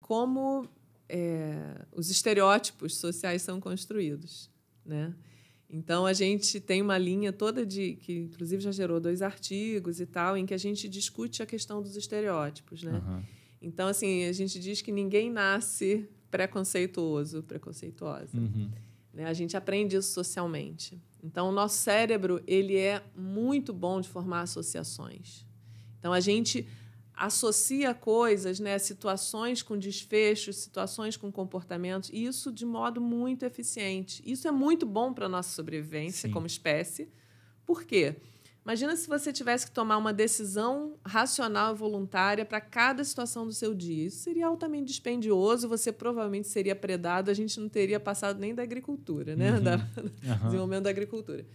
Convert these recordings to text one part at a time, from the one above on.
como os estereótipos sociais são construídos, né? Então, a gente tem uma linha toda que, inclusive, já gerou 2 artigos e tal, em que a gente discute a questão dos estereótipos, né? Uhum. Então, assim, a gente diz que ninguém nasce preconceituosa. Uhum. Né? A gente aprende isso socialmente. Então, o nosso cérebro ele é muito bom de formar associações. Então, a gente associa coisas, né, situações com desfechos, situações com comportamentos, e isso de modo muito eficiente. Isso é muito bom para a nossa sobrevivência como espécie. Por quê? Imagina se você tivesse que tomar uma decisão racional e voluntária para cada situação do seu dia. Isso seria altamente dispendioso, você provavelmente seria predado, a gente não teria passado nem da agricultura, né? Desenvolvimento da agricultura.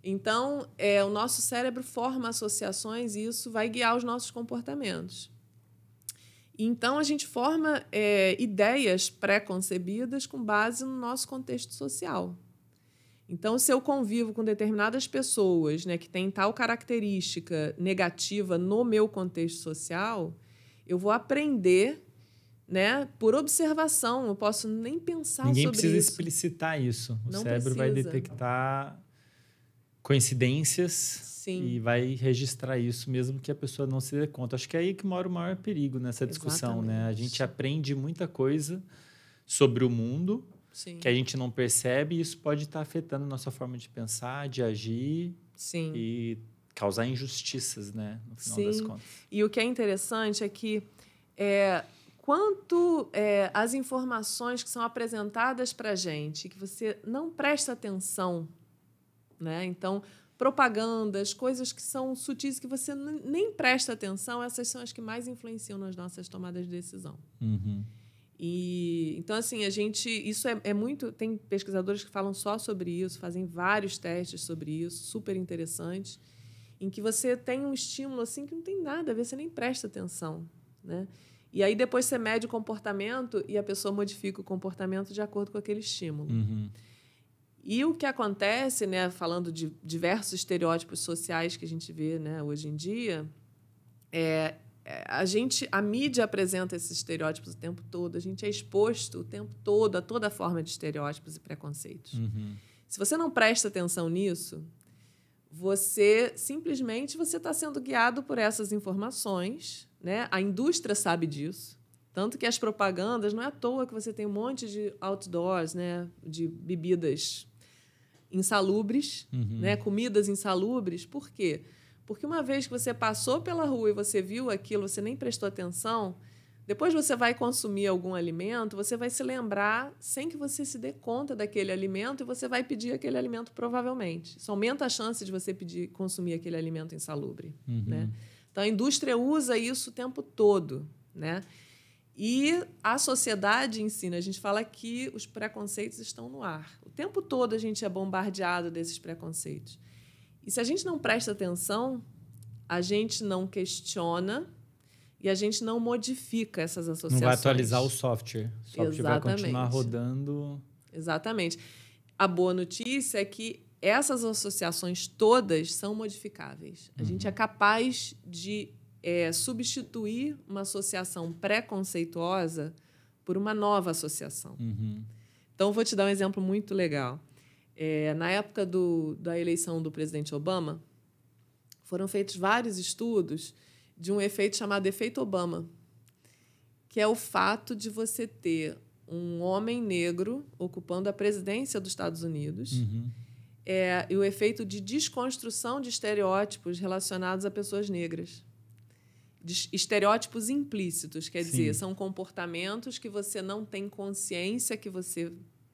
Então, o nosso cérebro forma associações e isso vai guiar os nossos comportamentos. Então, a gente forma ideias pré-concebidas com base no nosso contexto social. Então, se eu convivo com determinadas pessoas, né, que têm tal característica negativa no meu contexto social, eu vou aprender, né, por observação. Eu posso nem pensar sobre isso. Ninguém precisa explicitar isso. O cérebro vai detectar coincidências. Sim. E vai registrar isso mesmo que a pessoa não se dê conta. Acho que é aí que mora o maior perigo nessa discussão, né? A gente aprende muita coisa sobre o mundo que a gente não percebe e isso pode estar afetando a nossa forma de pensar, de agir e causar injustiças, né? No final das contas. E o que é interessante é que as informações que são apresentadas para a gente, que você não presta atenção, né? Então, propagandas, coisas que são sutis que você nem presta atenção, essas são as que mais influenciam nas nossas tomadas de decisão. Uhum. E então, assim, isso é muito. Tem pesquisadores que falam só sobre isso, fazem vários testes sobre isso, super interessantes, em que você tem um estímulo assim que não tem nada a ver, você nem presta atenção, né? E aí depois você mede o comportamento e a pessoa modifica o comportamento de acordo com aquele estímulo. Uhum. E o que acontece, né, falando de diversos estereótipos sociais que a gente vê, né, hoje em dia, a mídia apresenta esses estereótipos o tempo todo, a gente é exposto o tempo todo a toda forma de estereótipos e preconceitos. Uhum. Se você não presta atenção nisso, você simplesmente está sendo guiado por essas informações, né? A indústria sabe disso. Tanto que as propagandas, não é à toa que você tem um monte de outdoors, né, de bebidas insalubres, né, comidas insalubres. Por quê? Porque uma vez que você passou pela rua e você viu aquilo, você nem prestou atenção, depois você vai consumir algum alimento, você vai se lembrar sem que você se dê conta daquele alimento e você vai pedir aquele alimento provavelmente. Isso aumenta a chance de você consumir aquele alimento insalubre. Né? Então, a indústria usa isso o tempo todo, né? E a sociedade ensina, a gente fala que os preconceitos estão no ar. O tempo todo a gente é bombardeado desses preconceitos. E se a gente não presta atenção, a gente não questiona e a gente não modifica essas associações. Não vai atualizar o software. O software Exatamente. vai continuar rodando. Exatamente. A boa notícia é que essas associações todas são modificáveis. A gente é capaz de substituir uma associação preconceituosa por uma nova associação. Então, vou te dar um exemplo muito legal. Na época da eleição do presidente Obama, foram feitos vários estudos de um efeito chamado efeito Obama, que é o fato de você ter um homem negro ocupando a presidência dos Estados Unidos e o efeito de desconstrução de estereótipos relacionados a pessoas negras. Estereótipos implícitos, quer dizer, são comportamentos que você não tem consciência que você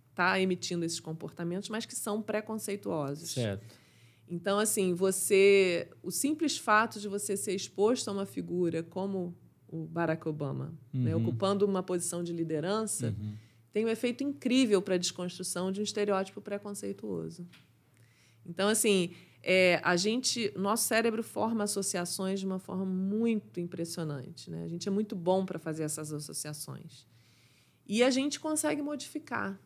está emitindo esses comportamentos, mas que são preconceituosos. Certo. Então, assim, o simples fato de você ser exposto a uma figura como o Barack Obama, né, ocupando uma posição de liderança, tem um efeito incrível para a desconstrução de um estereótipo preconceituoso. Então, assim, nosso cérebro forma associações de uma forma muito impressionante, né? A gente é muito bom para fazer essas associações. E a gente consegue modificar,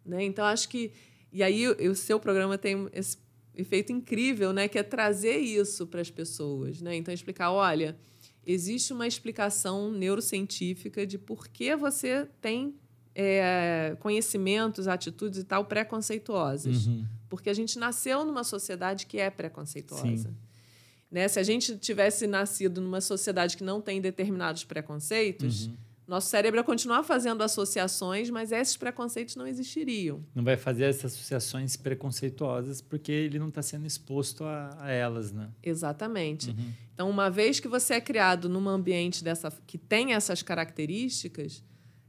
né? Então, acho que... E aí, o seu programa tem esse efeito incrível, né? Que é trazer isso para as pessoas, né? Então, explicar, olha, existe uma explicação neurocientífica de por que você tem conhecimentos, atitudes e tal preconceituosas. Porque a gente nasceu numa sociedade que é preconceituosa. Né? Se a gente tivesse nascido numa sociedade que não tem determinados preconceitos, nosso cérebro ia continuar fazendo associações, mas esses preconceitos não existiriam. Não vai fazer essas associações preconceituosas porque ele não está sendo exposto a elas, né? Exatamente. Então, uma vez que você é criado num ambiente que tem essas características,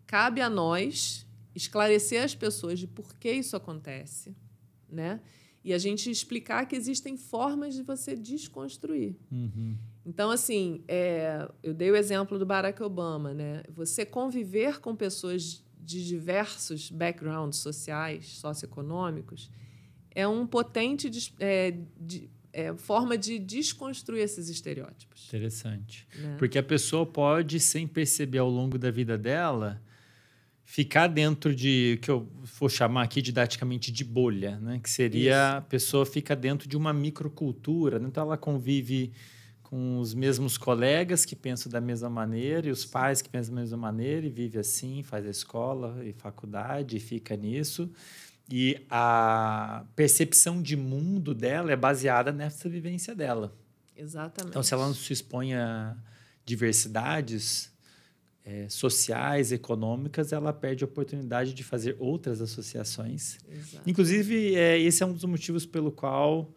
cabe a nós esclarecer as pessoas de por que isso acontece, né? E a gente explicar que existem formas de você desconstruir. Então, assim, eu dei o exemplo do Barack Obama, né? Você conviver com pessoas de diversos backgrounds sociais, socioeconômicos, é um potente forma de desconstruir esses estereótipos. Interessante. Né? Porque a pessoa pode, sem perceber ao longo da vida dela, ficar dentro de, que eu vou chamar aqui didaticamente de bolha, né? Que seria a pessoa fica dentro de uma microcultura, né? Então ela convive com os mesmos colegas que pensam da mesma maneira e os pais que pensam da mesma maneira e vive assim, faz a escola e faculdade e fica nisso. E a percepção de mundo dela é baseada nessa vivência dela. Exatamente. Então, se ela não se expõe a diversidades sociais, econômicas, ela perde a oportunidade de fazer outras associações. Exato. Inclusive, esse é um dos motivos pelo qual,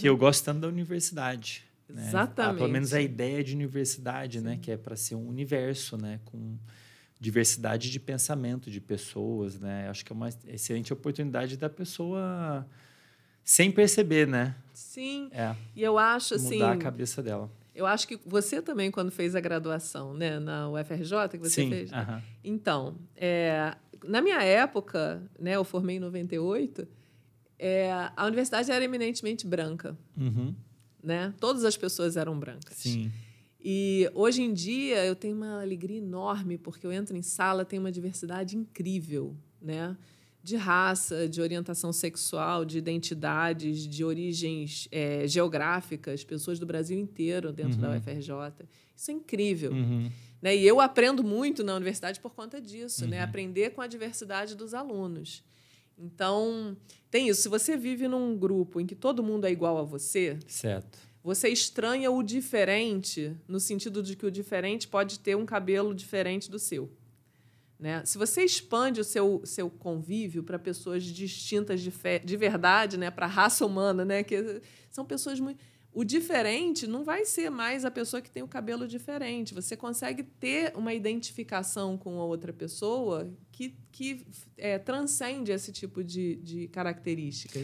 que eu gosto tanto da universidade. Exatamente. Né? Pelo menos a ideia de universidade, né? Que é para ser um universo, né? Com diversidade de pensamento de pessoas, né? Acho que é uma excelente oportunidade da pessoa sem perceber, né? Sim. E eu acho mudar assim, a cabeça dela. Eu acho que você também, quando fez a graduação, né, na UFRJ, que você fez. Então, na minha época, né, eu formei em 98, a universidade era eminentemente branca. Né? Todas as pessoas eram brancas. Sim. E hoje em dia eu tenho uma alegria enorme, porque eu entro em sala, tem uma diversidade incrível, né? De raça, de orientação sexual, de identidades, de origens geográficas, pessoas do Brasil inteiro dentro da UFRJ. Isso é incrível. Né? E eu aprendo muito na universidade por conta disso, né? Aprender com a diversidade dos alunos. Então, tem isso. Se você vive num grupo em que todo mundo é igual a você, certo, você estranha o diferente, no sentido de que o diferente pode ter um cabelo diferente do seu. Né? Se você expande o seu convívio para pessoas distintas de verdade, né? Para a raça humana, né? Que são pessoas muito... O diferente não vai ser mais a pessoa que tem o cabelo diferente. Você consegue ter uma identificação com a outra pessoa que transcende esse tipo de características.